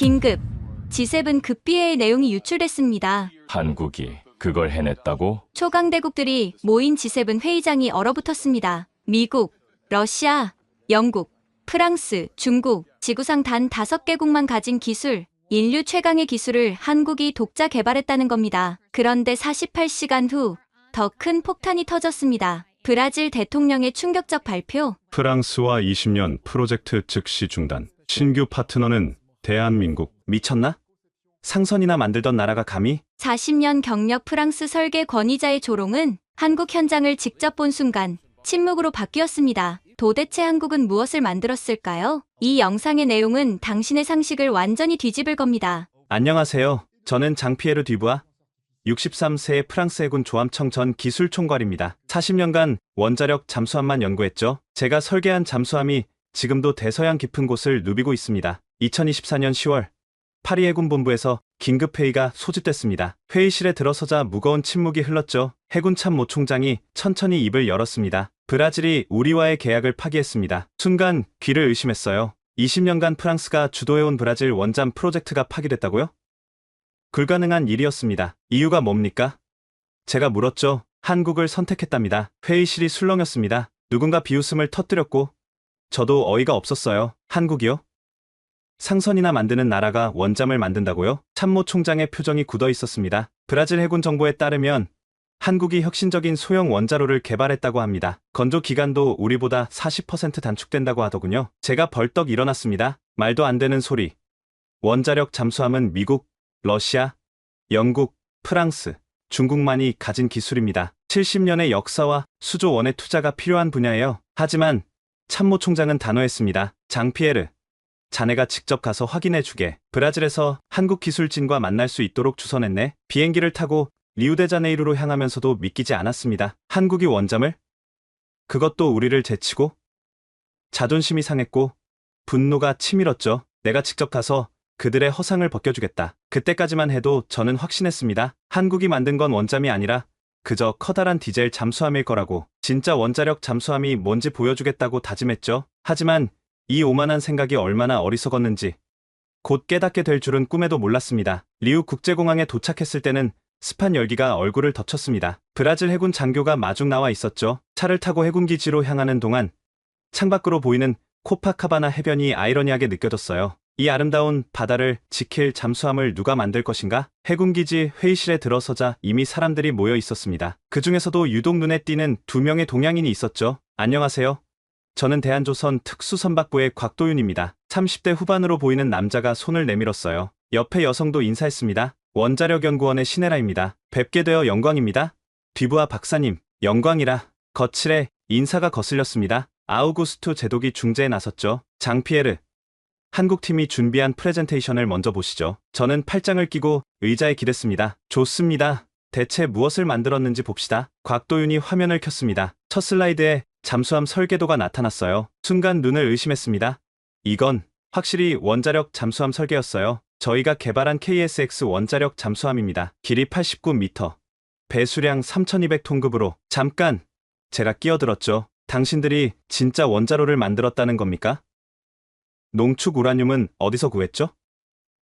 긴급 G7 급비회의 내용이 유출됐습니다. 한국이 그걸 해냈다고? 초강대국들이 모인 G7 회의장이 얼어붙었습니다. 미국, 러시아, 영국, 프랑스, 중국, 지구상 단 5개국만 가진 기술, 인류 최강의 기술을 한국이 독자 개발했다는 겁니다. 그런데 48시간 후 더 큰 폭탄이 터졌습니다. 브라질 대통령의 충격적 발표. 프랑스와 20년 프로젝트 즉시 중단. 신규 파트너는 대한민국. 미쳤나? 상선이나 만들던 나라가 감히? 40년 경력 프랑스 설계 권위자의 조롱은 한국 현장을 직접 본 순간 침묵으로 바뀌었습니다. 도대체 한국은 무엇을 만들었을까요? 이 영상의 내용은 당신의 상식을 완전히 뒤집을 겁니다. 안녕하세요. 저는 장피에르 듀부아. 63세의 프랑스 해군 조함청 전 기술총괄입니다. 40년간 원자력 잠수함만 연구했죠. 제가 설계한 잠수함이 지금도 대서양 깊은 곳을 누비고 있습니다. 2024년 10월 파리 해군본부에서 긴급회의가 소집됐습니다. 회의실에 들어서자 무거운 침묵이 흘렀죠. 해군 참모 총장이 천천히 입을 열었습니다. 브라질이 우리와의 계약을 파기했습니다. 순간 귀를 의심했어요. 20년간 프랑스가 주도해온 브라질 원잠 프로젝트가 파기됐다고요? 불가능한 일이었습니다. 이유가 뭡니까? 제가 물었죠. 한국을 선택했답니다. 회의실이 술렁였습니다. 누군가 비웃음을 터뜨렸고 저도 어이가 없었어요. 한국이요? 상선이나 만드는 나라가 원잠을 만든다고요? 참모 총장의 표정이 굳어 있었습니다. 브라질 해군 정보에 따르면 한국이 혁신적인 소형 원자로를 개발했다고 합니다. 건조 기간도 우리보다 40% 단축된다고 하더군요. 제가 벌떡 일어났습니다. 말도 안 되는 소리. 원자력 잠수함은 미국, 러시아, 영국, 프랑스, 중국만이 가진 기술입니다. 70년의 역사와 수조 원의 투자가 필요한 분야예요. 하지만 참모 총장은 단호했습니다. 장피에르, 자네가 직접 가서 확인해주게. 브라질에서 한국 기술진과 만날 수 있도록 주선했네. 비행기를 타고 리우데자네이루로 향하면서도 믿기지 않았습니다. 한국이 원잠을? 그것도 우리를 제치고? 자존심이 상했고 분노가 치밀었죠. 내가 직접 가서 그들의 허상을 벗겨주겠다. 그때까지만 해도 저는 확신했습니다. 한국이 만든 건 원잠이 아니라 그저 커다란 디젤 잠수함일 거라고. 진짜 원자력 잠수함이 뭔지 보여주겠다고 다짐했죠. 하지만 이 오만한 생각이 얼마나 어리석었는지 곧 깨닫게 될 줄은 꿈에도 몰랐습니다. 리우 국제공항에 도착했을 때는 습한 열기가 얼굴을 덮쳤습니다. 브라질 해군 장교가 마중 나와 있었죠. 차를 타고 해군기지로 향하는 동안 창밖으로 보이는 코파카바나 해변이 아이러니하게 느껴졌어요. 이 아름다운 바다를 지킬 잠수함을 누가 만들 것인가? 해군기지 회의실에 들어서자 이미 사람들이 모여 있었습니다. 그 중에서도 유독 눈에 띄는 2명의 동양인이 있었죠. 안녕하세요. 저는 대한조선 특수선박부의 곽도윤입니다. 30대 후반으로 보이는 남자가 손을 내밀었어요. 옆에 여성도 인사했습니다. 원자력연구원의 시네라입니다. 뵙게 되어 영광입니다. 듀부아 박사님, 영광이라. 거칠에 인사가 거슬렸습니다. 아우구스투 제독이 중재에 나섰죠. 장피에르, 한국팀이 준비한 프레젠테이션을 먼저 보시죠. 저는 팔짱을 끼고 의자에 기댔습니다. 좋습니다. 대체 무엇을 만들었는지 봅시다. 곽도윤이 화면을 켰습니다. 첫 슬라이드에 잠수함 설계도가 나타났어요. 순간 눈을 의심했습니다. 이건 확실히 원자력 잠수함 설계였어요. 저희가 개발한 KSX 원자력 잠수함입니다. 길이 89m, 배수량 3200톤급으로. 잠깐! 제가 끼어들었죠. 당신들이 진짜 원자로를 만들었다는 겁니까? 농축 우라늄은 어디서 구했죠?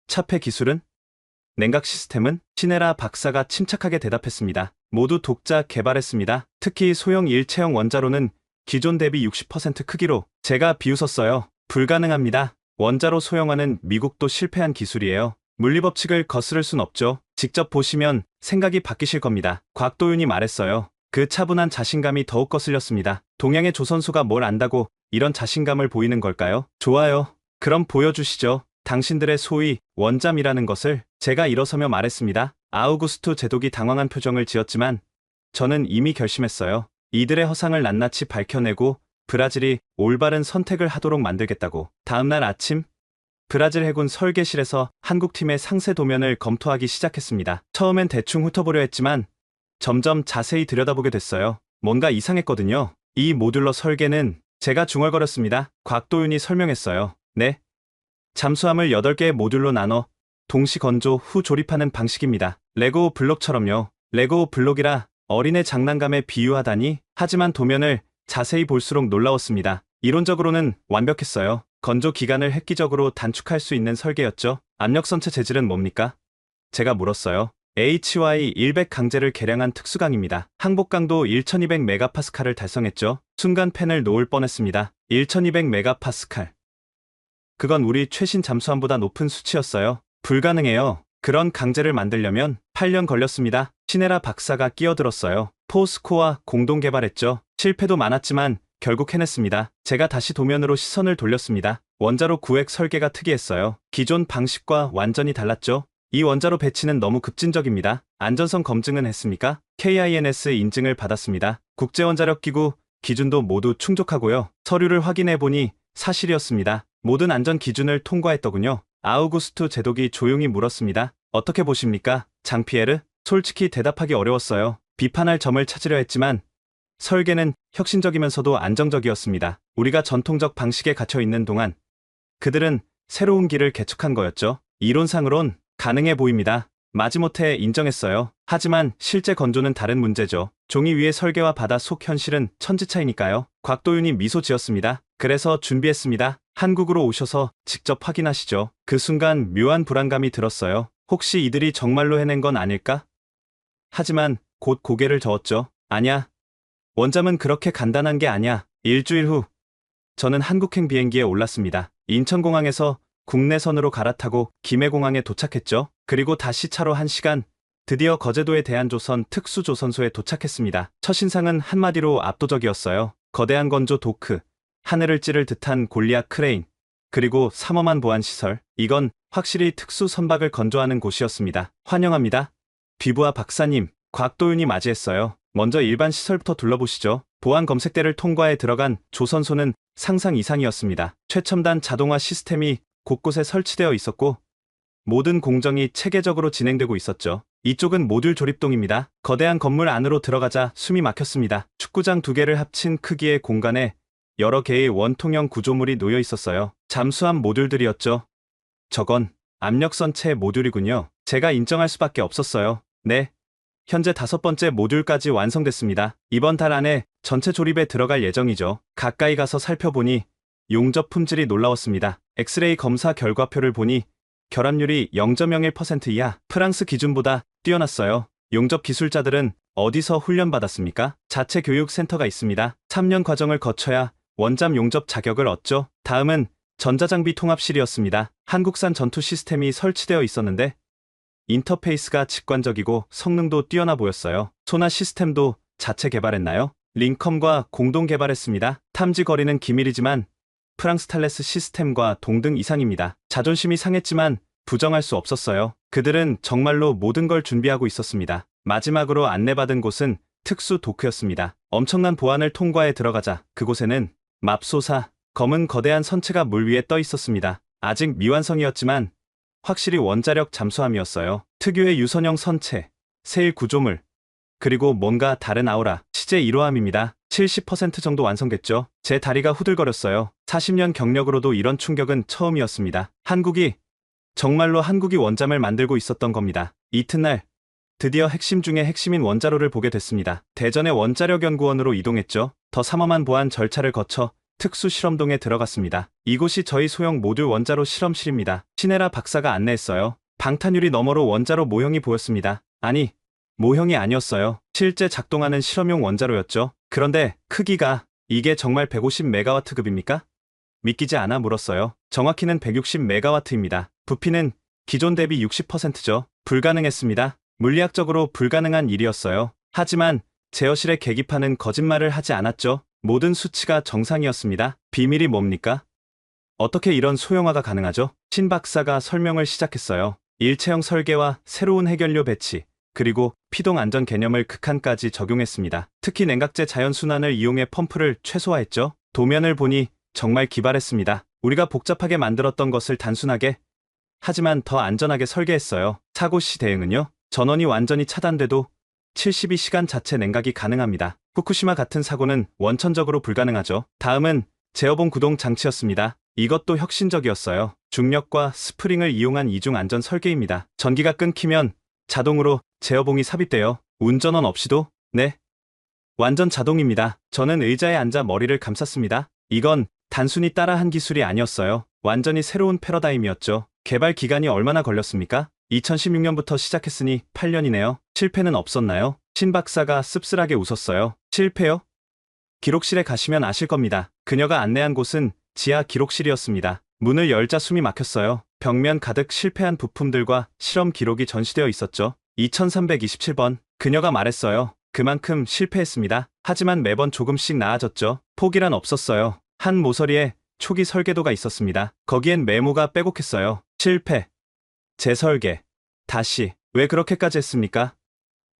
차폐 기술은? 냉각 시스템은? 시네라 박사가 침착하게 대답했습니다. 모두 독자 개발했습니다. 특히 소형 일체형 원자로는 기존 대비 60% 크기로. 제가 비웃었어요. 불가능합니다. 원자로 소형화는 미국도 실패한 기술이에요. 물리법칙을 거스를 순 없죠. 직접 보시면 생각이 바뀌실 겁니다. 곽도윤이 말했어요. 그 차분한 자신감이 더욱 거슬렸습니다. 동양의 조선소가 뭘 안다고 이런 자신감을 보이는 걸까요? 좋아요. 그럼 보여주시죠. 당신들의 소위 원잠이라는 것을. 제가 일어서며 말했습니다. 아우구스투 제독이 당황한 표정을 지었지만 저는 이미 결심했어요. 이들의 허상을 낱낱이 밝혀내고 브라질이 올바른 선택을 하도록 만들겠다고. 다음날 아침 브라질 해군 설계실에서 한국팀의 상세 도면을 검토하기 시작했습니다. 처음엔 대충 훑어보려 했지만 점점 자세히 들여다보게 됐어요. 뭔가 이상했거든요. 이 모듈러 설계는 제가 중얼거렸습니다. 곽도윤이 설명했어요. 네. 잠수함을 8개의 모듈로 나눠 동시 건조 후 조립하는 방식입니다. 레고 블록처럼요. 레고 블록이라 어린애 장난감에 비유하다니. 하지만 도면을 자세히 볼수록 놀라웠습니다. 이론적으로는 완벽했어요. 건조 기간을 획기적으로 단축할 수 있는 설계였죠. 압력선체 재질은 뭡니까? 제가 물었어요. HY100 강제를 개량한 특수강입니다. 항복 강도 1200메가파스칼을 달성했죠. 순간 펜을 놓을 뻔했습니다. 1200메가파스칼. 그건 우리 최신 잠수함보다 높은 수치였어요. 불가능해요. 그런 강제를 만들려면 8년 걸렸습니다. 시네라 박사가 끼어들었어요. 포스코와 공동 개발했죠. 실패도 많았지만 결국 해냈습니다. 제가 다시 도면으로 시선을 돌렸습니다. 원자로 구획 설계가 특이했어요. 기존 방식과 완전히 달랐죠. 이 원자로 배치는 너무 급진적입니다. 안전성 검증은 했습니까? KINS 인증을 받았습니다. 국제원자력기구 기준도 모두 충족하고요. 서류를 확인해보니 사실이었습니다. 모든 안전 기준을 통과했더군요. 아우구스투 제독이 조용히 물었습니다. 어떻게 보십니까, 장피에르? 솔직히 대답하기 어려웠어요. 비판할 점을 찾으려 했지만 설계는 혁신적이면서도 안정적이었습니다. 우리가 전통적 방식에 갇혀 있는 동안 그들은 새로운 길을 개척한 거였죠. 이론상으론 가능해 보입니다. 마지못해 인정했어요. 하지만 실제 건조는 다른 문제죠. 종이 위의 설계와 바다 속 현실은 천지 차이니까요. 곽도윤이 미소 지었습니다. 그래서 준비했습니다. 한국으로 오셔서 직접 확인하시죠. 그 순간 묘한 불안감이 들었어요. 혹시 이들이 정말로 해낸 건 아닐까? 하지만 곧 고개를 저었죠. 아냐. 원잠은 그렇게 간단한 게 아냐. 일주일 후 저는 한국행 비행기에 올랐습니다. 인천공항에서 국내선으로 갈아타고 김해공항에 도착했죠. 그리고 다시 차로 1시간, 드디어 거제도의 대한조선 특수조선소에 도착했습니다. 첫인상은 한마디로 압도적이었어요. 거대한 건조 도크, 하늘을 찌를 듯한 골리앗 크레인, 그리고 삼엄한 보안시설. 이건 확실히 특수 선박을 건조하는 곳이었습니다. 환영합니다. 비부아 박사님, 곽도윤이 맞이했어요. 먼저 일반 시설부터 둘러보시죠. 보안 검색대를 통과해 들어간 조선소는 상상 이상이었습니다. 최첨단 자동화 시스템이 곳곳에 설치되어 있었고 모든 공정이 체계적으로 진행되고 있었죠. 이쪽은 모듈 조립동입니다. 거대한 건물 안으로 들어가자 숨이 막혔습니다. 축구장 2개를 합친 크기의 공간에 여러 개의 원통형 구조물이 놓여 있었어요. 잠수함 모듈들이었죠. 저건 압력선체 모듈이군요. 제가 인정할 수밖에 없었어요. 네. 현재 5번째 모듈까지 완성됐습니다. 이번 달 안에 전체 조립에 들어갈 예정이죠. 가까이 가서 살펴보니 용접 품질이 놀라웠습니다. 엑스레이 검사 결과표를 보니 결합률이 0.01% 이하, 프랑스 기준보다 뛰어났어요. 용접 기술자들은 어디서 훈련받았습니까? 자체 교육센터가 있습니다. 3년 과정을 거쳐야 원잠 용접 자격을 얻죠. 다음은 전자장비 통합실이었습니다. 한국산 전투 시스템이 설치되어 있었는데 인터페이스가 직관적이고 성능도 뛰어나 보였어요. 소나 시스템도 자체 개발했나요? 링컴과 공동 개발했습니다. 탐지 거리는 기밀이지만 프랑스 탈레스 시스템과 동등 이상입니다. 자존심이 상했지만 부정할 수 없었어요. 그들은 정말로 모든 걸 준비하고 있었습니다. 마지막으로 안내받은 곳은 특수 도크였습니다. 엄청난 보안을 통과해 들어가자 그곳에는 맙소사, 검은 거대한 선체가 물 위에 떠 있었습니다. 아직 미완성이었지만 확실히 원자력 잠수함이었어요. 특유의 유선형 선체, 세일 구조물, 그리고 뭔가 다른 아우라, 시제 1호함입니다. 70% 정도 완성됐죠. 제 다리가 후들거렸어요. 40년 경력으로도 이런 충격은 처음이었습니다. 정말로 한국이 원잠을 만들고 있었던 겁니다. 이튿날 드디어 핵심 중의 핵심인 원자로를 보게 됐습니다. 대전의 원자력연구원으로 이동했죠. 더 삼엄한 보안 절차를 거쳐 특수실험동에 들어갔습니다. 이곳이 저희 소형 모듈 원자로 실험실입니다. 시네라 박사가 안내했어요. 방탄유리 너머로 원자로 모형이 보였습니다. 아니, 모형이 아니었어요. 실제 작동하는 실험용 원자로였죠. 그런데 크기가 이게 정말 150메가와트급입니까? 믿기지 않아 물었어요. 정확히는 160메가와트입니다. 부피는 기존 대비 60%죠. 불가능했습니다. 물리학적으로 불가능한 일이었어요. 하지만 제어실의 계기판은 거짓말을 하지 않았죠. 모든 수치가 정상이었습니다. 비밀이 뭡니까? 어떻게 이런 소형화가 가능하죠? 신 박사가 설명을 시작했어요. 일체형 설계와 새로운 해결료 배치, 그리고 피동 안전 개념을 극한까지 적용했습니다. 특히 냉각제 자연순환을 이용해 펌프를 최소화했죠. 도면을 보니 정말 기발했습니다. 우리가 복잡하게 만들었던 것을 단순하게, 하지만 더 안전하게 설계했어요. 사고 시 대응은요? 전원이 완전히 차단돼도 72시간 자체 냉각이 가능합니다. 후쿠시마 같은 사고는 원천적으로 불가능하죠. 다음은 제어봉 구동 장치였습니다. 이것도 혁신적이었어요. 중력과 스프링을 이용한 이중 안전 설계입니다. 전기가 끊기면 자동으로 제어봉이 삽입되어 운전원 없이도, 네, 완전 자동입니다. 저는 의자에 앉아 머리를 감쌌습니다. 이건 단순히 따라한 기술이 아니었어요. 완전히 새로운 패러다임이었죠. 개발 기간이 얼마나 걸렸습니까? 2016년부터 시작했으니 8년이네요. 실패는 없었나요? 신 박사가 씁쓸하게 웃었어요. 실패요? 기록실에 가시면 아실 겁니다. 그녀가 안내한 곳은 지하 기록실이었습니다. 문을 열자 숨이 막혔어요. 벽면 가득 실패한 부품들과 실험 기록이 전시되어 있었죠. 2327번. 그녀가 말했어요. 그만큼 실패했습니다. 하지만 매번 조금씩 나아졌죠. 포기란 없었어요. 한 모서리에 초기 설계도가 있었습니다. 거기엔 메모가 빼곡했어요. 실패. 재설계. 다시. 왜 그렇게까지 했습니까?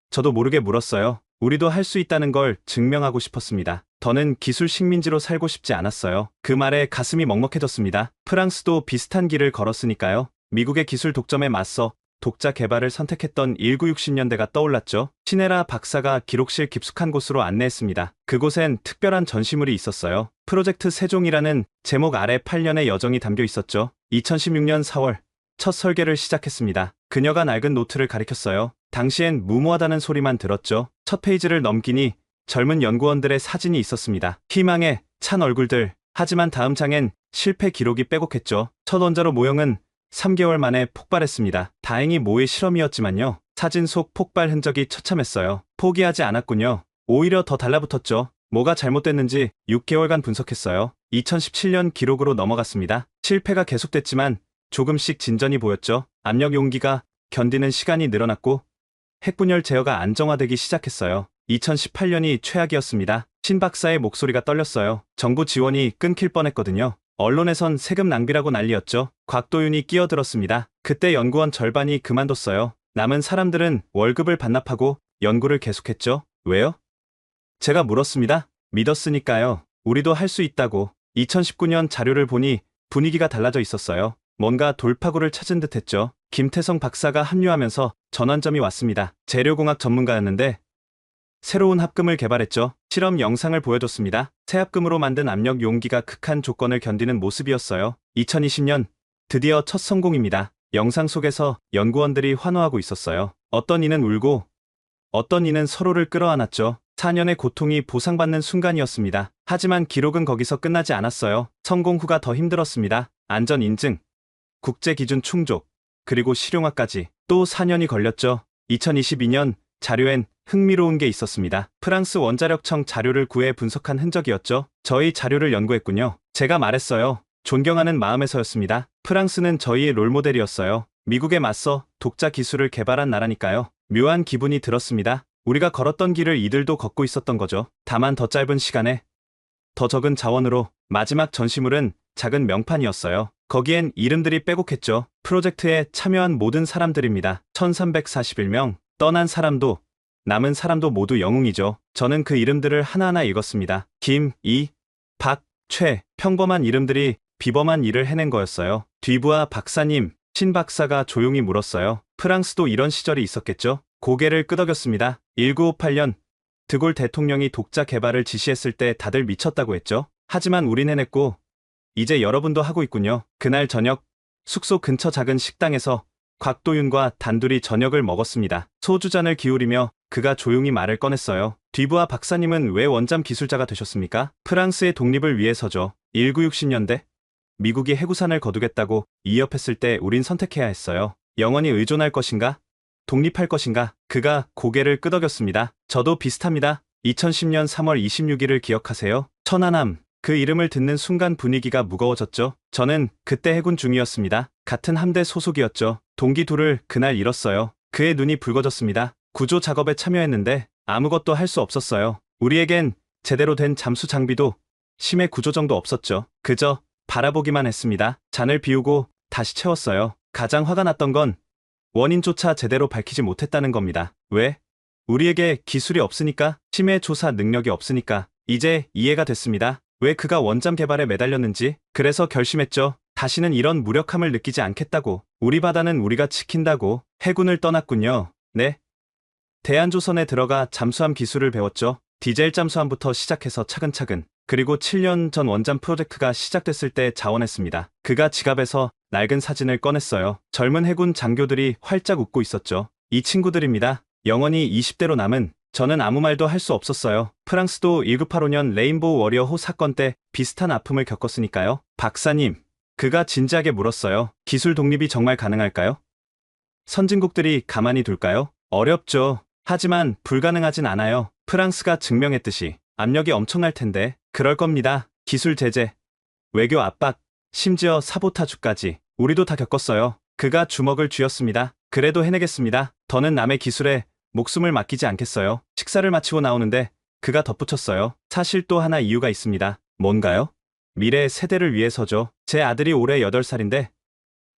저도 모르게 물었어요. 우리도 할 수 있다는 걸 증명하고 싶었습니다. 더는 기술 식민지로 살고 싶지 않았어요. 그 말에 가슴이 먹먹해졌습니다. 프랑스도 비슷한 길을 걸었으니까요. 미국의 기술 독점에 맞서 독자 개발을 선택했던 1960년대가 떠올랐죠. 시네라 박사가 기록실 깊숙한 곳으로 안내했습니다. 그곳엔 특별한 전시물이 있었어요. 프로젝트 세종이라는 제목 아래 8년의 여정이 담겨 있었죠. 2016년 4월 첫 설계를 시작했습니다. 그녀가 낡은 노트를 가리켰어요. 당시엔 무모하다는 소리만 들었죠. 첫 페이지를 넘기니 젊은 연구원들의 사진이 있었습니다. 희망에 찬 얼굴들. 하지만 다음 장엔 실패 기록이 빼곡했죠. 첫 원자로 모형은 3개월 만에 폭발했습니다. 다행히 모의 실험이었지만요. 사진 속 폭발 흔적이 처참했어요. 포기하지 않았군요. 오히려 더 달라붙었죠. 뭐가 잘못됐는지 6개월간 분석했어요. 2017년 기록으로 넘어갔습니다. 실패가 계속됐지만 조금씩 진전이 보였죠. 압력 용기가 견디는 시간이 늘어났고 핵분열 제어가 안정화되기 시작했어요. 2018년이 최악이었습니다. 신 박사의 목소리가 떨렸어요. 정부 지원이 끊길 뻔했거든요. 언론에선 세금 낭비라고 난리였죠. 곽도윤이 끼어들었습니다. 그때 연구원 절반이 그만뒀어요. 남은 사람들은 월급을 반납하고 연구를 계속했죠. 왜요? 제가 물었습니다. 믿었으니까요. 우리도 할 수 있다고. 2019년 자료를 보니 분위기가 달라져 있었어요. 뭔가 돌파구를 찾은 듯했죠. 김태성 박사가 합류하면서 전환점이 왔습니다. 재료공학 전문가였는데 새로운 합금을 개발했죠. 실험 영상을 보여줬습니다. 새 합금으로 만든 압력 용기가 극한 조건을 견디는 모습이었어요. 2020년 드디어 첫 성공입니다. 영상 속에서 연구원들이 환호하고 있었어요. 어떤 이는 울고 어떤 이는 서로를 끌어안았죠. 4년의 고통이 보상받는 순간이었습니다. 하지만 기록은 거기서 끝나지 않았어요. 성공 후가 더 힘들었습니다. 안전 인증, 국제 기준 충족, 그리고 실용화까지 또 4년이 걸렸죠. 2022년 자료엔 흥미로운 게 있었습니다. 프랑스 원자력청 자료를 구해 분석한 흔적이었죠. 저희 자료를 연구했군요. 제가 말했어요. 존경하는 마음에서였습니다. 프랑스는 저희의 롤모델이었어요. 미국에 맞서 독자 기술을 개발한 나라니까요. 묘한 기분이 들었습니다. 우리가 걸었던 길을 이들도 걷고 있었던 거죠. 다만 더 짧은 시간에 더 적은 자원으로. 마지막 전시물은 작은 명판이었어요. 거기엔 이름들이 빼곡했죠. 프로젝트에 참여한 모든 사람들입니다. 1341명. 떠난 사람도 남은 사람도 모두 영웅이죠. 저는 그 이름들을 하나하나 읽었습니다. 김, 이, 박, 최. 평범한 이름들이 비범한 일을 해낸 거였어요. 뒤부하 박사님, 신 박사가 조용히 물었어요. 프랑스도 이런 시절이 있었겠죠? 고개를 끄덕였습니다. 1958년 드골 대통령이 독자 개발을 지시했을 때 다들 미쳤다고 했죠. 하지만 우린 해냈고 이제 여러분도 하고 있군요. 그날 저녁 숙소 근처 작은 식당에서 곽도윤과 단둘이 저녁을 먹었습니다. 소주잔을 기울이며 그가 조용히 말을 꺼냈어요. 뒤부하 박사님은 왜 원잠 기술자가 되셨습니까? 프랑스의 독립을 위해서죠. 1960년대 미국이 해구산을 거두겠다고 이협했을 때 우린 선택해야 했어요. 영원히 의존할 것인가? 독립할 것인가? 그가 고개를 끄덕였습니다. 저도 비슷합니다. 2010년 3월 26일을 기억하세요? 천안함. 그 이름을 듣는 순간 분위기가 무거워졌죠. 저는 그때 해군 중이었습니다. 같은 함대 소속이었죠. 동기 둘을 그날 잃었어요. 그의 눈이 붉어졌습니다. 구조 작업에 참여했는데 아무것도 할 수 없었어요. 우리에겐 제대로 된 잠수 장비도 심해 구조정도 없었죠. 그저 바라보기만 했습니다. 잔을 비우고 다시 채웠어요. 가장 화가 났던 건 원인조차 제대로 밝히지 못했다는 겁니다. 왜? 우리에게 기술이 없으니까? 심해 조사 능력이 없으니까? 이제 이해가 됐습니다. 왜 그가 원잠 개발에 매달렸는지. 그래서 결심했죠. 다시는 이런 무력함을 느끼지 않겠다고. 우리 바다는 우리가 지킨다고. 해군을 떠났군요. 네. 대한조선에 들어가 잠수함 기술을 배웠죠. 디젤 잠수함부터 시작해서 차근차근. 그리고 7년 전 원잠 프로젝트가 시작됐을 때 자원했습니다. 그가 지갑에서 낡은 사진을 꺼냈어요. 젊은 해군 장교들이 활짝 웃고 있었죠. 이 친구들입니다. 영원히 20대로 남은. 저는 아무 말도 할 수 없었어요. 프랑스도 1985년 레인보우 워리어호 사건 때 비슷한 아픔을 겪었으니까요. 박사님, 그가 진지하게 물었어요. 기술 독립이 정말 가능할까요? 선진국들이 가만히 둘까요? 어렵죠. 하지만 불가능하진 않아요. 프랑스가 증명했듯이 압력이 엄청날 텐데 그럴 겁니다. 기술 제재, 외교 압박, 심지어 사보타주까지 우리도 다 겪었어요. 그가 주먹을 쥐었습니다. 그래도 해내겠습니다. 더는 남의 기술에 목숨을 맡기지 않겠어요. 식사를 마치고 나오는데 그가 덧붙였어요. 사실 또 하나 이유가 있습니다. 뭔가요? 미래의 세대를 위해서죠. 제 아들이 올해 8살인데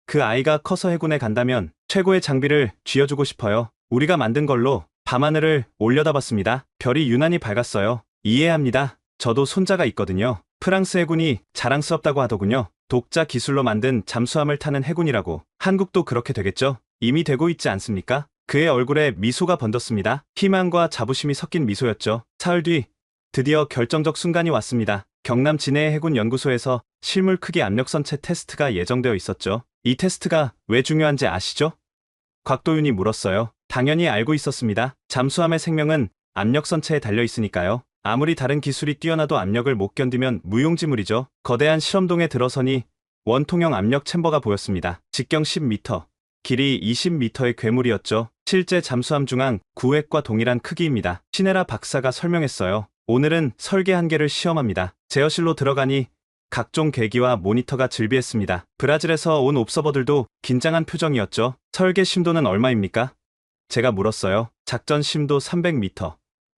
그 아이가 커서 해군에 간다면 최고의 장비를 쥐어주고 싶어요. 우리가 만든 걸로 밤하늘을 올려다봤습니다. 별이 유난히 밝았어요. 이해합니다. 저도 손자가 있거든요. 프랑스 해군이 자랑스럽다고 하더군요. 독자 기술로 만든 잠수함을 타는 해군이라고. 한국도 그렇게 되겠죠? 이미 되고 있지 않습니까? 그의 얼굴에 미소가 번졌습니다. 희망과 자부심이 섞인 미소였죠. 사흘 뒤 드디어 결정적 순간이 왔습니다. 경남 진해의 해군 연구소에서 실물 크기 압력선체 테스트가 예정되어 있었죠. 이 테스트가 왜 중요한지 아시죠? 곽도윤이 물었어요. 당연히 알고 있었습니다. 잠수함의 생명은 압력선체에 달려 있으니까요. 아무리 다른 기술이 뛰어나도 압력을 못 견디면 무용지물이죠. 거대한 실험동에 들어서니 원통형 압력 챔버가 보였습니다. 직경 10m, 길이 20m의 괴물이었죠. 실제 잠수함 중앙 구획과 동일한 크기입니다. 시네라 박사가 설명했어요. 오늘은 설계 한계를 시험합니다. 제어실로 들어가니 각종 계기와 모니터가 즐비했습니다. 브라질에서 온 옵서버들도 긴장한 표정이었죠. 설계 심도는 얼마입니까? 제가 물었어요. 작전 심도 300m,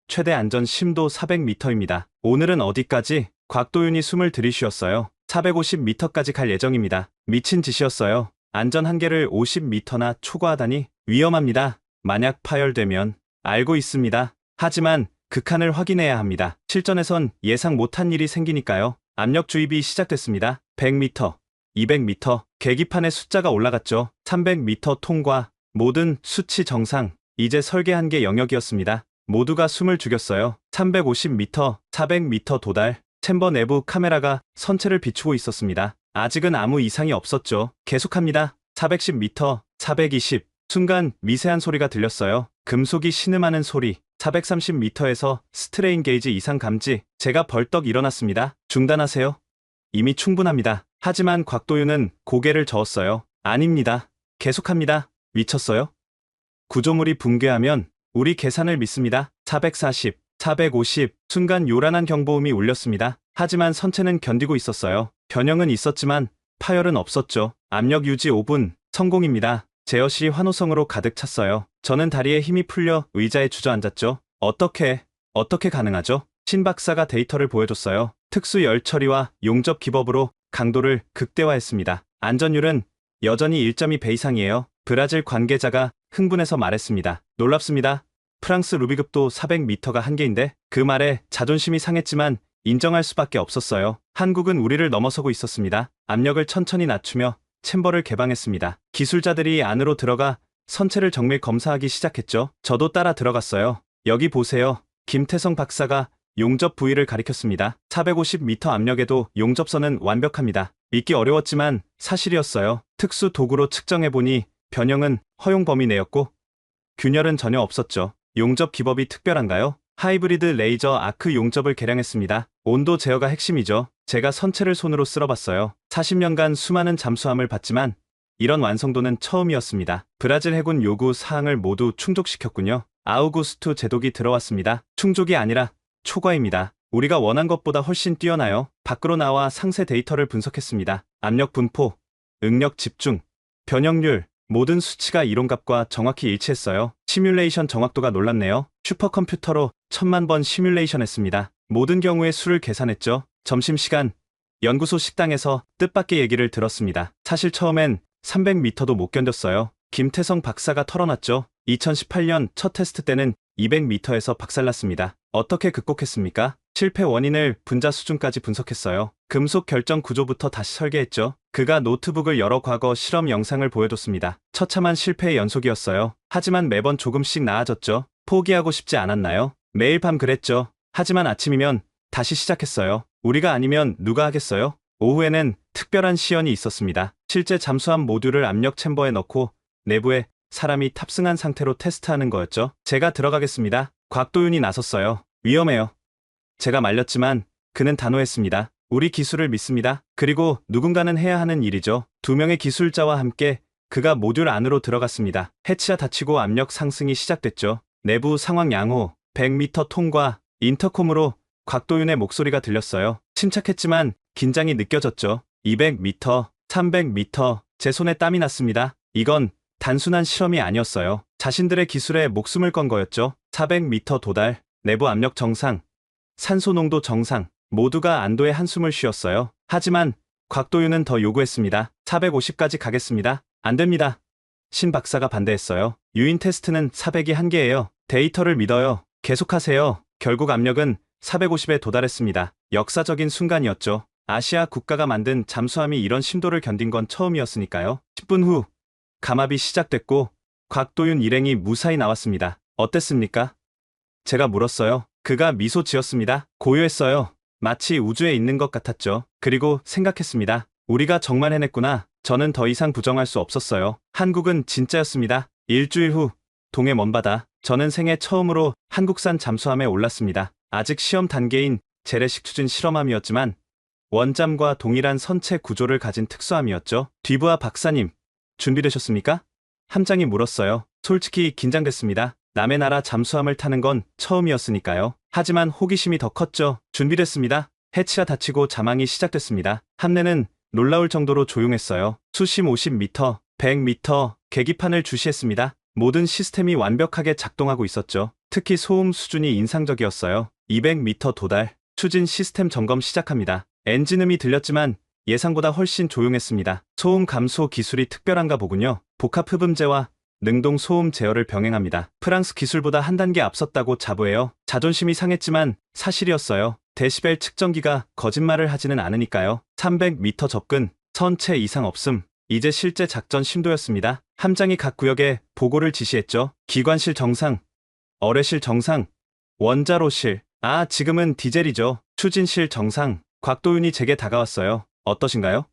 최대 안전 심도 400m입니다. 오늘은 어디까지? 곽도윤이 숨을 들이쉬었어요. 450m까지 갈 예정입니다. 미친 짓이었어요. 안전 한계를 50m나 초과하다니 위험합니다. 만약 파열되면 알고 있습니다. 하지만 극한을 확인해야 합니다. 실전에선 예상 못한 일이 생기니까요. 압력 주입이 시작됐습니다. 100m, 200m, 계기판의 숫자가 올라갔죠. 300m 통과, 모든 수치 정상. 이제 설계 한계 영역이었습니다. 모두가 숨을 죽였어요. 350m, 400m 도달. 챔버 내부 카메라가 선체를 비추고 있었습니다. 아직은 아무 이상이 없었죠. 계속합니다. 410m, 420. 순간 미세한 소리가 들렸어요. 금속이 신음하는 소리. 430m에서 스트레인 게이지 이상 감지. 제가 벌떡 일어났습니다. 중단하세요. 이미 충분합니다. 하지만 곽도윤은 고개를 저었어요. 아닙니다. 계속합니다. 미쳤어요? 구조물이 붕괴하면 우리 계산을 믿습니다. 440, 450. 순간 요란한 경보음이 울렸습니다. 하지만 선체는 견디고 있었어요. 변형은 있었지만 파열은 없었죠. 압력 유지 5분. 성공입니다. 제어실이 환호성으로 가득 찼어요. 저는 다리에 힘이 풀려 의자에 주저앉았죠. 어떻게 가능하죠? 신 박사가 데이터를 보여줬어요. 특수 열 처리와 용접 기법으로 강도를 극대화했습니다. 안전율은 여전히 1.2배 이상이에요. 브라질 관계자가 흥분해서 말했습니다. 놀랍습니다. 프랑스 루비급도 400m가 한계인데. 그 말에 자존심이 상했지만 인정할 수밖에 없었어요. 한국은 우리를 넘어서고 있었습니다. 압력을 천천히 낮추며 챔버를 개방했습니다. 기술자들이 안으로 들어가 선체를 정밀 검사하기 시작했죠. 저도 따라 들어갔어요. 여기 보세요. 김태성 박사가 용접 부위를 가리켰습니다. 450m 압력에도 용접선은 완벽합니다. 믿기 어려웠지만 사실이었어요. 특수 도구로 측정해보니 변형은 허용 범위 내였고 균열은 전혀 없었죠. 용접 기법이 특별한가요? 하이브리드 레이저 아크 용접을 개량했습니다. 온도 제어가 핵심이죠. 제가 선체를 손으로 쓸어봤어요. 40년간 수많은 잠수함을 봤지만 이런 완성도는 처음이었습니다. 브라질 해군 요구 사항을 모두 충족시켰군요. 아우구스투 제독이 들어왔습니다. 충족이 아니라 초과입니다. 우리가 원한 것보다 훨씬 뛰어나요. 밖으로 나와 상세 데이터를 분석했습니다. 압력 분포, 응력 집중, 변형률, 모든 수치가 이론값과 정확히 일치했어요. 시뮬레이션 정확도가 놀랍네요. 슈퍼컴퓨터로 1000만 번 시뮬레이션했습니다. 모든 경우의 수를 계산했죠. 점심시간, 연구소 식당에서 뜻밖의 얘기를 들었습니다. 사실 처음엔 300m도 못 견뎠어요. 김태성 박사가 털어놨죠. 2018년 첫 테스트 때는 200m에서 박살났습니다. 어떻게 극복했습니까? 실패 원인을 분자 수준까지 분석했어요. 금속 결정 구조부터 다시 설계했죠. 그가 노트북을 열어 과거 실험 영상을 보여줬습니다. 처참한 실패의 연속이었어요. 하지만 매번 조금씩 나아졌죠. 포기하고 싶지 않았나요? 매일 밤 그랬죠. 하지만 아침이면 다시 시작했어요. 우리가 아니면 누가 하겠어요? 오후에는 특별한 시연이 있었습니다. 실제 잠수함 모듈을 압력 챔버에 넣고 내부에 사람이 탑승한 상태로 테스트하는 거였죠. 제가 들어가겠습니다. 곽도윤이 나섰어요. 위험해요. 제가 말렸지만 그는 단호했습니다. 우리 기술을 믿습니다. 그리고 누군가는 해야 하는 일이죠. 두 명의 기술자와 함께 그가 모듈 안으로 들어갔습니다. 해치가 닫히고 압력 상승이 시작됐죠. 내부 상황 양호, 100m 통과, 인터콤으로 곽도윤의 목소리가 들렸어요. 침착했지만 긴장이 느껴졌죠. 200m, 300m, 제 손에 땀이 났습니다. 이건 단순한 실험이 아니었어요. 자신들의 기술에 목숨을 건 거였죠. 400m 도달, 내부 압력 정상, 산소 농도 정상, 모두가 안도의 한숨을 쉬었어요. 하지만 곽도윤은 더 요구했습니다. 450까지 가겠습니다. 안 됩니다. 신 박사가 반대했어요. 유인 테스트는 400이 한계예요. 데이터를 믿어요. 계속하세요. 결국 압력은 450에 도달했습니다. 역사적인 순간이었죠. 아시아 국가가 만든 잠수함이 이런 심도를 견딘 건 처음이었으니까요. 10분 후 감압이 시작됐고 곽도윤 일행이 무사히 나왔습니다. 어땠습니까? 제가 물었어요. 그가 미소 지었습니다. 고요했어요. 마치 우주에 있는 것 같았죠. 그리고 생각했습니다. 우리가 정말 해냈구나. 저는 더 이상 부정할 수 없었어요. 한국은 진짜였습니다. 일주일 후 동해 먼바다. 저는 생애 처음으로 한국산 잠수함에 올랐습니다. 아직 시험 단계인 재래식 추진 실험함이었지만 원잠과 동일한 선체 구조를 가진 특수함이었죠. 뒤부하 박사님, 준비되셨습니까? 함장이 물었어요. 솔직히 긴장됐습니다. 남의 나라 잠수함을 타는 건 처음이었으니까요. 하지만 호기심이 더 컸죠. 준비됐습니다. 해치가 닫히고 자망이 시작됐습니다. 함내는 놀라울 정도로 조용했어요. 수심 50m, 100m, 계기판을 주시했습니다. 모든 시스템이 완벽하게 작동하고 있었죠. 특히 소음 수준이 인상적이었어요. 200m 도달, 추진 시스템 점검 시작합니다. 엔진음이 들렸지만 예상보다 훨씬 조용했습니다. 소음 감소 기술이 특별한가 보군요. 복합 흡음재와 능동 소음 제어를 병행합니다. 프랑스 기술보다 한 단계 앞섰다고 자부해요. 자존심이 상했지만 사실이었어요. 데시벨 측정기가 거짓말을 하지는 않으니까요. 300m 접근, 선체 이상 없음. 이제 실제 작전 심도였습니다. 함장이 각 구역에 보고를 지시했죠. 기관실 정상, 어뢰실 정상, 원자로실. 지금은 디젤이죠. 추진실 정상. 곽도윤이 제게 다가왔어요. 어떠신가요?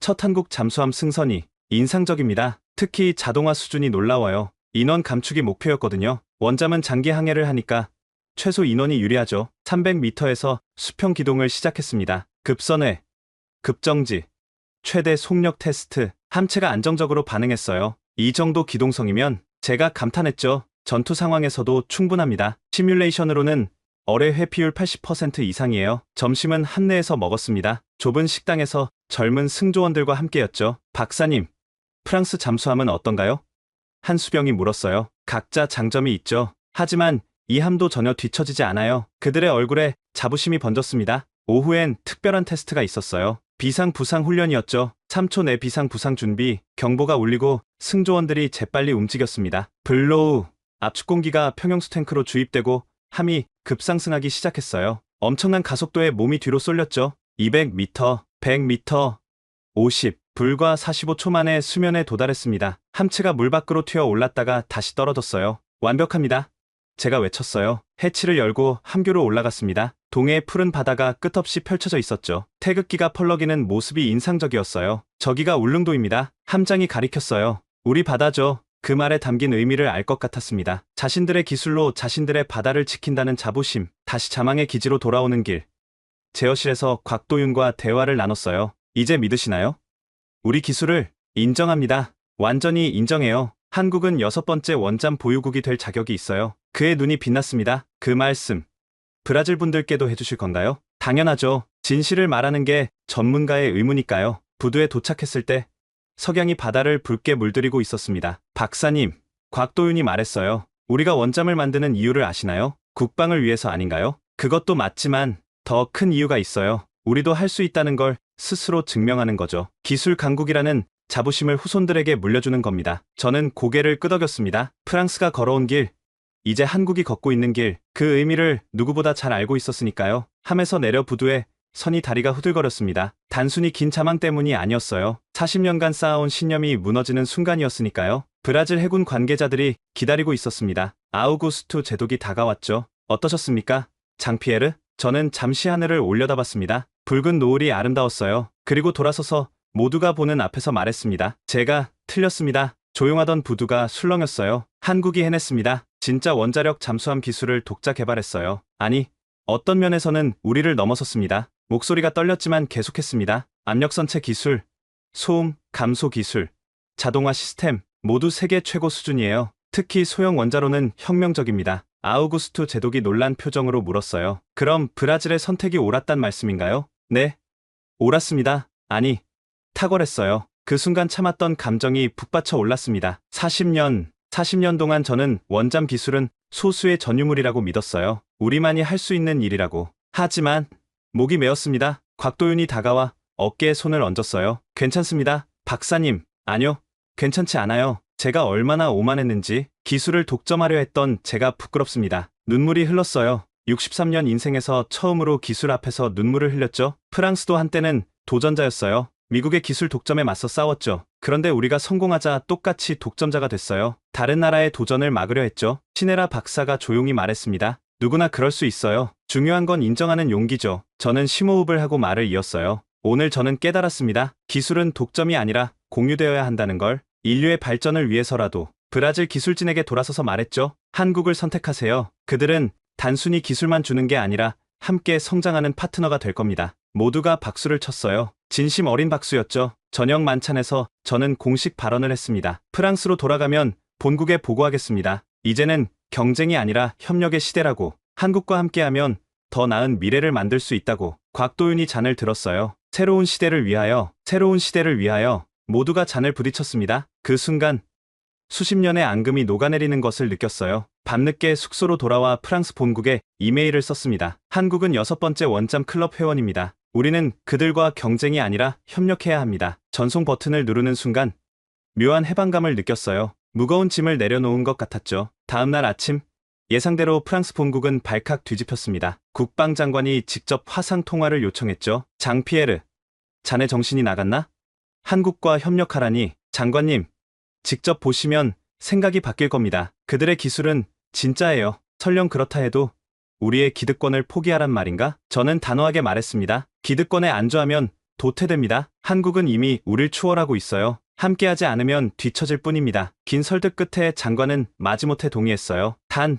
첫 한국 잠수함 승선이 인상적입니다. 특히 자동화 수준이 놀라워요. 인원 감축이 목표였거든요. 원잠은 장기 항해를 하니까 최소 인원이 유리하죠. 300m에서 수평 기동을 시작했습니다. 급선회, 급정지, 최대 속력 테스트. 함체가 안정적으로 반응했어요. 이 정도 기동성이면 제가 감탄했죠. 전투 상황에서도 충분합니다. 시뮬레이션으로는 어뢰 회피율 80% 이상이에요. 점심은 함내에서 먹었습니다. 좁은 식당에서 젊은 승조원들과 함께였죠. 박사님, 프랑스 잠수함은 어떤가요? 한 수병이 물었어요. 각자 장점이 있죠. 하지만 이 함도 전혀 뒤처지지 않아요. 그들의 얼굴에 자부심이 번졌습니다. 오후엔 특별한 테스트가 있었어요. 비상 부상 훈련이었죠. 3초 내 비상 부상 준비, 경보가 울리고 승조원들이 재빨리 움직였습니다. 블로우, 압축 공기가 평형수 탱크로 주입되고 함이 급상승하기 시작했어요. 엄청난 가속도에 몸이 뒤로 쏠렸죠. 200m, 100m, 50, 불과 45초 만에 수면에 도달했습니다. 함체가 물 밖으로 튀어 올랐다가 다시 떨어졌어요. 완벽합니다. 제가 외쳤어요. 해치를 열고 함교로 올라갔습니다. 동해의 푸른 바다가 끝없이 펼쳐져 있었죠. 태극기가 펄럭이는 모습이 인상적이었어요. 저기가 울릉도입니다. 함장이 가리켰어요. 우리 바다죠. 그 말에 담긴 의미를 알 것 같았습니다. 자신들의 기술로 자신들의 바다를 지킨다는 자부심. 다시 자망의 기지로 돌아오는 길. 제어실에서 곽도윤과 대화를 나눴어요. 이제 믿으시나요? 우리 기술을 인정합니다. 완전히 인정해요. 한국은 6번째 원잠 보유국이 될 자격이 있어요. 그의 눈이 빛났습니다. 그 말씀, 브라질 분들께도 해주실 건가요? 당연하죠. 진실을 말하는 게 전문가의 의무니까요. 부두에 도착했을 때 석양이 바다를 붉게 물들이고 있었습니다. 박사님, 곽도윤이 말했어요. 우리가 원잠을 만드는 이유를 아시나요? 국방을 위해서 아닌가요? 그것도 맞지만 더 큰 이유가 있어요. 우리도 할 수 있다는 걸 스스로 증명하는 거죠. 기술 강국이라는 자부심을 후손들에게 물려주는 겁니다. 저는 고개를 끄덕였습니다. 프랑스가 걸어온 길, 이제 한국이 걷고 있는 길, 그 의미를 누구보다 잘 알고 있었으니까요. 함에서 내려 부두에 선이 다리가 후들거렸습니다. 단순히 긴 자망 때문이 아니었어요. 40년간 쌓아온 신념이 무너지는 순간이었으니까요. 브라질 해군 관계자들이 기다리고 있었습니다. 아우구스투 제독이 다가왔죠. 어떠셨습니까, 장피에르? 저는 잠시 하늘을 올려다봤습니다. 붉은 노을이 아름다웠어요. 그리고 돌아서서 모두가 보는 앞에서 말했습니다. 제가 틀렸습니다. 조용하던 부두가 술렁였어요. 한국이 해냈습니다. 진짜 원자력 잠수함 기술을 독자 개발했어요. 아니, 어떤 면에서는 우리를 넘어섰습니다. 목소리가 떨렸지만 계속했습니다. 압력선체 기술, 소음, 감소 기술, 자동화 시스템 모두 세계 최고 수준이에요. 특히 소형 원자로는 혁명적입니다. 아우구스투 제독이 놀란 표정으로 물었어요. 그럼 브라질의 선택이 옳았단 말씀인가요? 네, 옳았습니다. 아니, 탁월했어요. 그 순간 참았던 감정이 북받쳐 올랐습니다. 40년 동안 저는 원잠 기술은 소수의 전유물이라고 믿었어요. 우리만이 할 수 있는 일이라고. 하지만 목이 메었습니다. 곽도윤이 다가와 어깨에 손을 얹었어요. 괜찮습니다, 박사님. 아니요, 괜찮지 않아요. 제가 얼마나 오만했는지. 기술을 독점하려 했던 제가 부끄럽습니다. 눈물이 흘렀어요. 63년 인생에서 처음으로 기술 앞에서 눈물을 흘렸죠. 프랑스도 한때는 도전자였어요. 미국의 기술 독점에 맞서 싸웠죠. 그런데 우리가 성공하자 똑같이 독점자가 됐어요. 다른 나라의 도전을 막으려 했죠. 시네라 박사가 조용히 말했습니다. 누구나 그럴 수 있어요. 중요한 건 인정하는 용기죠. 저는 심호흡을 하고 말을 이었어요. 오늘 저는 깨달았습니다. 기술은 독점이 아니라 공유되어야 한다는 걸. 인류의 발전을 위해서라도. 브라질 기술진에게 돌아서서 말했죠. 한국을 선택하세요. 그들은 단순히 기술만 주는 게 아니라 함께 성장하는 파트너가 될 겁니다. 모두가 박수를 쳤어요. 진심 어린 박수였죠. 저녁 만찬에서 저는 공식 발언을 했습니다. 프랑스로 돌아가면 본국에 보고하겠습니다. 이제는 경쟁이 아니라 협력의 시대라고. 한국과 함께하면 더 나은 미래를 만들 수 있다고. 곽도윤이 잔을 들었어요. 새로운 시대를 위하여 모두가 잔을 부딪혔습니다. 그 순간 수십 년의 앙금이 녹아내리는 것을 느꼈어요. 밤늦게 숙소로 돌아와 프랑스 본국에 이메일을 썼습니다. 한국은 6번째 원잠 클럽 회원입니다. 우리는 그들과 경쟁이 아니라 협력해야 합니다. 전송 버튼을 누르는 순간 묘한 해방감을 느꼈어요. 무거운 짐을 내려놓은 것 같았죠. 다음 날 아침, 예상대로 프랑스 본국은 발칵 뒤집혔습니다. 국방장관이 직접 화상 통화를 요청했죠. 장피에르, 자네 정신이 나갔나? 한국과 협력하라니. 장관님, 직접 보시면 생각이 바뀔 겁니다. 그들의 기술은 진짜예요. 설령 그렇다 해도 우리의 기득권을 포기하란 말인가? 저는 단호하게 말했습니다. 기득권에 안주하면 도태됩니다. 한국은 이미 우릴 추월하고 있어요. 함께하지 않으면 뒤처질 뿐입니다. 긴 설득 끝에 장관은 마지못해 동의했어요. 단,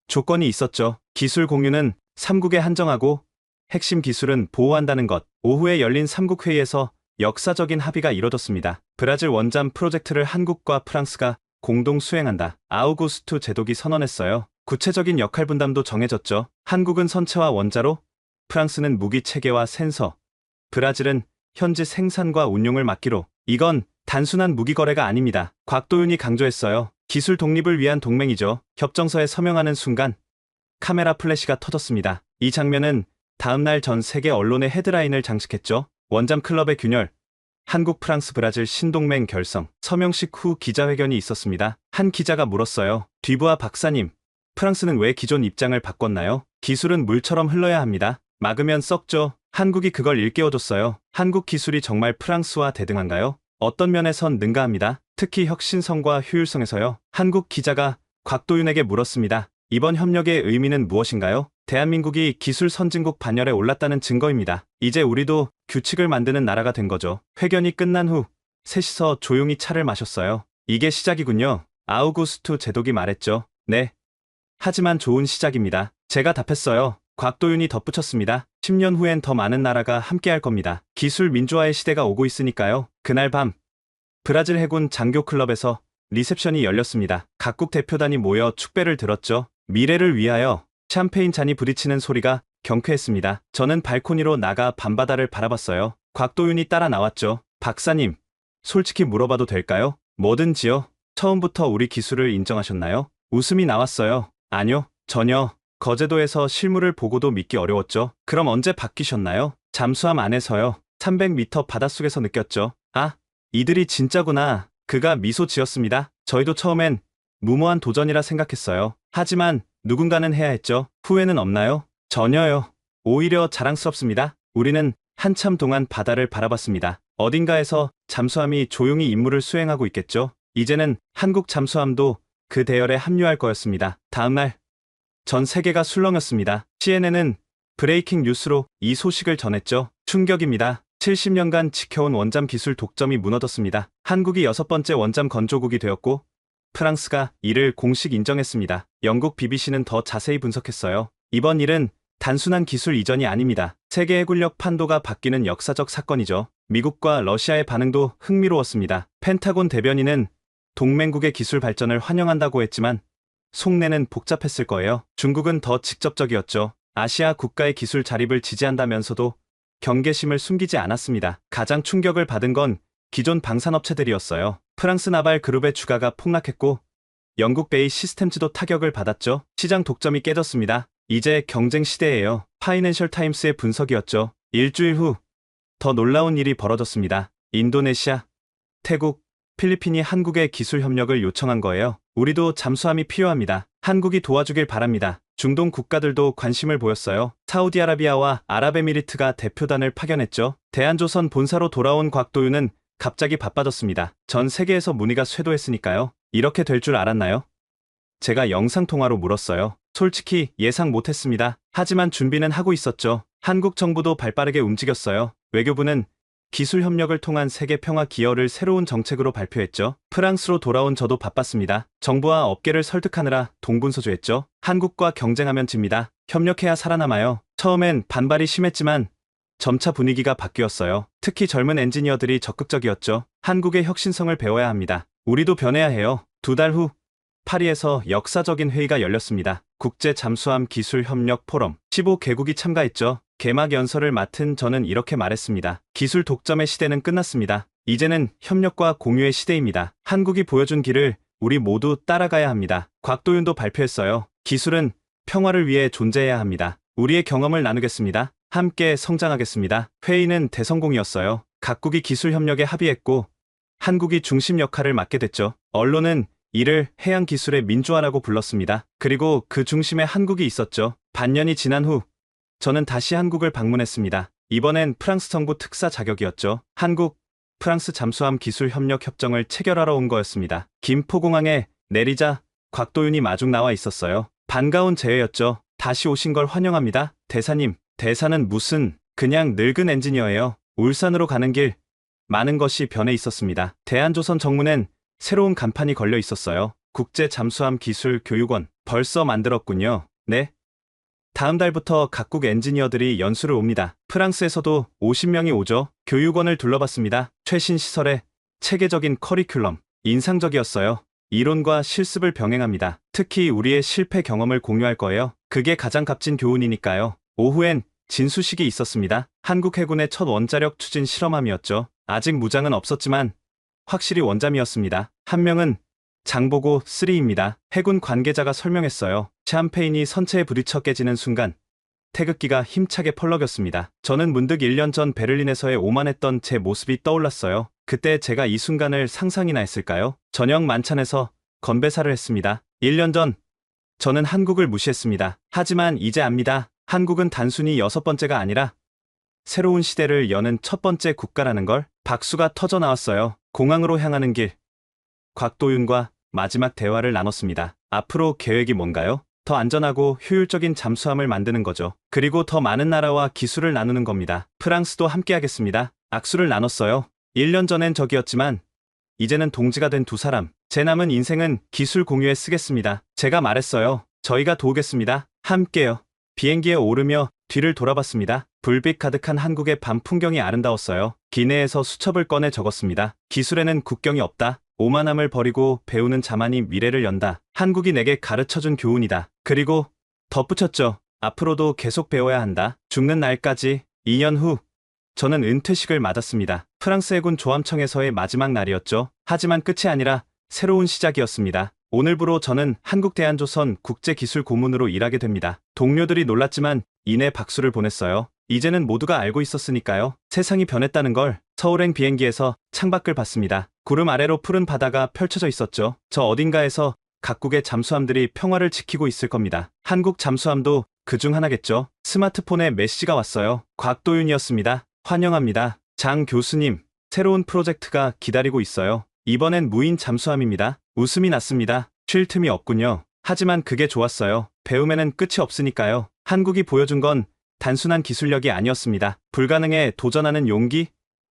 조건이 있었죠. 기술 공유는 3국에 한정하고 핵심 기술은 보호한다는 것. 오후에 열린 3국 회의에서 역사적인 합의가 이뤄졌습니다. 브라질 원잠 프로젝트를 한국과 프랑스가 공동 수행한다. 아우구스투 제독이 선언했어요. 구체적인 역할 분담도 정해졌죠. 한국은 선체와 원자로, 프랑스는 무기 체계와 센서, 브라질은 현지 생산과 운용을 맡기로. 이건 단순한 무기 거래가 아닙니다. 곽도윤이 강조했어요. 기술 독립을 위한 동맹이죠. 협정서에 서명하는 순간 카메라 플래시가 터졌습니다. 이 장면은 다음날 전 세계 언론의 헤드라인을 장식했죠. 원잠 클럽의 균열, 한국, 프랑스, 브라질 신동맹 결성. 서명식 후 기자회견이 있었습니다. 한 기자가 물었어요. 뒤부하 박사님, 프랑스는 왜 기존 입장을 바꿨나요? 기술은 물처럼 흘러야 합니다. 막으면 썩죠. 한국이 그걸 일깨워줬어요. 한국 기술이 정말 프랑스와 대등한가요? 어떤 면에선 능가합니다. 특히 혁신성과 효율성에서요. 한국 기자가 곽도윤에게 물었습니다. 이번 협력의 의미는 무엇인가요? 대한민국이 기술 선진국 반열에 올랐다는 증거입니다. 이제 우리도 규칙을 만드는 나라가 된 거죠. 회견이 끝난 후 셋이서 조용히 차를 마셨어요. 이게 시작이군요. 아우구스투 제독이 말했죠. 네. 하지만 좋은 시작입니다. 제가 답했어요. 곽도윤이 덧붙였습니다. 10년 후엔 더 많은 나라가 함께할 겁니다. 기술 민주화의 시대가 오고 있으니까요. 그날 밤, 브라질 해군 장교 클럽에서 리셉션이 열렸습니다. 각국 대표단이 모여 축배를 들었죠. 미래를 위하여. 샴페인 잔이 부딪히는 소리가 경쾌했습니다. 저는 발코니로 나가 밤바다를 바라봤어요. 곽도윤이 따라 나왔죠. 박사님, 솔직히 물어봐도 될까요? 뭐든지요. 처음부터 우리 기술을 인정하셨나요? 웃음이 나왔어요. 아니요, 전혀. 거제도에서 실물을 보고도 믿기 어려웠죠. 그럼 언제 바뀌셨나요? 잠수함 안에서요. 300m 바닷속에서 느꼈죠. 아, 이들이 진짜구나. 그가 미소 지었습니다. 저희도 처음엔 무모한 도전이라 생각했어요. 하지만 누군가는 해야 했죠. 후회는 없나요? 전혀요. 오히려 자랑스럽습니다. 우리는 한참 동안 바다를 바라봤습니다. 어딘가에서 잠수함이 조용히 임무를 수행하고 있겠죠. 이제는 한국 잠수함도 그 대열에 합류할 거였습니다. 다음날 전 세계가 술렁였습니다. CNN은 브레이킹 뉴스로 이 소식을 전했죠. 충격입니다. 70년간 지켜온 원잠 기술 독점이 무너졌습니다. 한국이 6번째 원잠 건조국이 되었고 프랑스가 이를 공식 인정했습니다. 영국 BBC는 더 자세히 분석했어요. 이번 일은 단순한 기술 이전이 아닙니다. 세계 해군력 판도가 바뀌는 역사적 사건이죠. 미국과 러시아의 반응도 흥미로웠습니다. 펜타곤 대변인은 동맹국의 기술 발전을 환영한다고 했지만 속내는 복잡했을 거예요. 중국은 더 직접적이었죠. 아시아 국가의 기술 자립을 지지한다면서도 경계심을 숨기지 않았습니다. 가장 충격을 받은 건 기존 방산업체들이었어요. 프랑스 나발 그룹의 주가가 폭락했고 영국 베이 시스템즈도 타격을 받았죠. 시장 독점이 깨졌습니다. 이제 경쟁 시대예요. 파이낸셜 타임스의 분석이었죠. 일주일 후 더 놀라운 일이 벌어졌습니다. 인도네시아, 태국, 필리핀이 한국의 기술 협력을 요청한 거예요. 우리도 잠수함이 필요합니다. 한국이 도와주길 바랍니다. 중동 국가들도 관심을 보였어요. 사우디아라비아와 아랍에미리트가 대표단을 파견했죠. 대한조선 본사로 돌아온 곽도윤은 갑자기 바빠졌습니다. 전 세계에서 문의가 쇄도했으니까요. 이렇게 될 줄 알았나요? 제가 영상통화로 물었어요. 솔직히 예상 못했습니다. 하지만 준비는 하고 있었죠. 한국 정부도 발빠르게 움직였어요. 외교부는 기술 협력을 통한 세계 평화 기여를 새로운 정책으로 발표했죠. 프랑스로 돌아온 저도 바빴습니다. 정부와 업계를 설득하느라 동분서주했죠. 한국과 경쟁하면 집니다. 협력해야 살아남아요. 처음엔 반발이 심했지만 점차 분위기가 바뀌었어요. 특히 젊은 엔지니어들이 적극적이었죠. 한국의 혁신성을 배워야 합니다. 우리도 변해야 해요. 2달 후 파리에서 역사적인 회의가 열렸습니다. 국제 잠수함 기술 협력 포럼 15개국이 참가했죠. 개막 연설을 맡은 저는 이렇게 말했습니다. 기술 독점의 시대는 끝났습니다. 이제는 협력과 공유의 시대입니다. 한국이 보여준 길을 우리 모두 따라가야 합니다. 곽도윤도 발표했어요. 기술은 평화를 위해 존재해야 합니다. 우리의 경험을 나누겠습니다. 함께 성장하겠습니다. 회의는 대성공이었어요. 각국이 기술 협력에 합의했고 한국이 중심 역할을 맡게 됐죠. 언론은 이를 해양 기술의 민주화라고 불렀습니다. 그리고 그 중심에 한국이 있었죠. 반년이 지난 후 저는 다시 한국을 방문했습니다. 이번엔 프랑스 정부 특사 자격이었죠. 한국, 프랑스 잠수함 기술 협력 협정을 체결하러 온 거였습니다. 김포공항에 내리자 곽도윤이 마중 나와 있었어요. 반가운 재회였죠. 다시 오신 걸 환영합니다. 대사님, 대사는 무슨 그냥 늙은 엔지니어예요. 울산으로 가는 길 많은 것이 변해 있었습니다. 대한조선 정문엔 새로운 간판이 걸려 있었어요. 국제 잠수함 기술 교육원 벌써 만들었군요. 네. 다음 달부터 각국 엔지니어들이 연수를 옵니다. 프랑스에서도 50명이 오죠. 교육원을 둘러봤습니다. 최신 시설에 체계적인 커리큘럼, 인상적이었어요. 이론과 실습을 병행합니다. 특히 우리의 실패 경험을 공유할 거예요. 그게 가장 값진 교훈이니까요. 오후엔 진수식이 있었습니다. 한국 해군의 첫 원자력 추진 실험함이었죠. 아직 무장은 없었지만 확실히 원잠이었습니다. 한 명은 장보고 3입니다. 해군 관계자가 설명했어요. 샴페인이 선체에 부딪혀 깨지는 순간 태극기가 힘차게 펄럭였습니다. 저는 문득 1년 전 베를린에서의 오만했던 제 모습이 떠올랐어요. 그때 제가 이 순간을 상상이나 했을까요? 저녁 만찬에서 건배사를 했습니다. 1년 전 저는 한국을 무시했습니다. 하지만 이제 압니다. 한국은 단순히 6번째가 아니라 새로운 시대를 여는 첫 번째 국가라는 걸. 박수가 터져 나왔어요. 공항으로 향하는 길. 곽도윤과 마지막 대화를 나눴습니다. 앞으로 계획이 뭔가요? 더 안전하고 효율적인 잠수함을 만드는 거죠. 그리고 더 많은 나라와 기술을 나누는 겁니다. 프랑스도 함께하겠습니다. 악수를 나눴어요. 1년 전엔 적이었지만 이제는 동지가 된 두 사람. 제 남은 인생은 기술 공유에 쓰겠습니다. 제가 말했어요. 저희가 도우겠습니다. 함께요. 비행기에 오르며 뒤를 돌아봤습니다. 불빛 가득한 한국의 밤 풍경이 아름다웠어요. 기내에서 수첩을 꺼내 적었습니다. 기술에는 국경이 없다. 오만함을 버리고 배우는 자만이 미래를 연다. 한국이 내게 가르쳐준 교훈이다. 그리고 덧붙였죠. 앞으로도 계속 배워야 한다. 죽는 날까지. 2년 후 저는 은퇴식을 맞았습니다. 프랑스 해군 조함청에서의 마지막 날이었죠. 하지만 끝이 아니라 새로운 시작이었습니다. 오늘부로 저는 한국대한조선 국제기술고문으로 일하게 됩니다. 동료들이 놀랐지만 이내 박수를 보냈어요. 이제는 모두가 알고 있었으니까요. 세상이 변했다는 걸. 서울행 비행기에서 창밖을 봤습니다. 구름 아래로 푸른 바다가 펼쳐져 있었죠. 저 어딘가에서 각국의 잠수함들이 평화를 지키고 있을 겁니다. 한국 잠수함도 그중 하나겠죠. 스마트폰에 메시지가 왔어요. 곽도윤이었습니다. 환영합니다. 장 교수님, 새로운 프로젝트가 기다리고 있어요. 이번엔 무인 잠수함입니다. 웃음이 났습니다. 쉴 틈이 없군요. 하지만 그게 좋았어요. 배움에는 끝이 없으니까요. 한국이 보여준 건 단순한 기술력이 아니었습니다. 불가능에 도전하는 용기,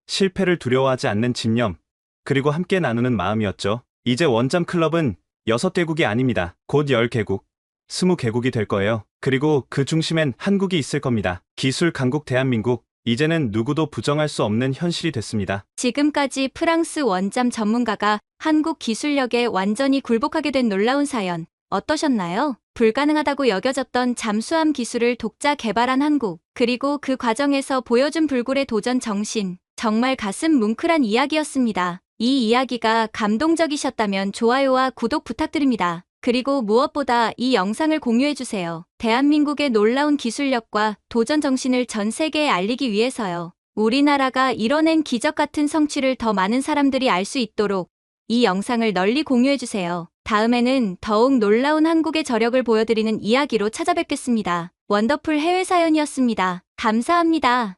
실패를 두려워하지 않는 집념, 그리고 함께 나누는 마음이었죠. 이제 원잠 클럽은 6개국이 아닙니다. 곧 10개국, 20개국이 될 거예요. 그리고 그 중심엔 한국이 있을 겁니다. 기술 강국 대한민국, 이제는 누구도 부정할 수 없는 현실이 됐습니다. 지금까지 프랑스 원잠 전문가가 한국 기술력에 완전히 굴복하게 된 놀라운 사연 어떠셨나요? 불가능하다고 여겨졌던 잠수함 기술을 독자 개발한 한국, 그리고 그 과정에서 보여준 불굴의 도전 정신, 정말 가슴 뭉클한 이야기였습니다. 이 이야기가 감동적이셨다면 좋아요와 구독 부탁드립니다. 그리고 무엇보다 이 영상을 공유해주세요. 대한민국의 놀라운 기술력과 도전 정신을 전 세계에 알리기 위해서요. 우리나라가 이뤄낸 기적 같은 성취를 더 많은 사람들이 알 수 있도록 이 영상을 널리 공유해주세요. 다음에는 더욱 놀라운 한국의 저력을 보여드리는 이야기로 찾아뵙겠습니다. 원더풀 해외 사연이었습니다. 감사합니다.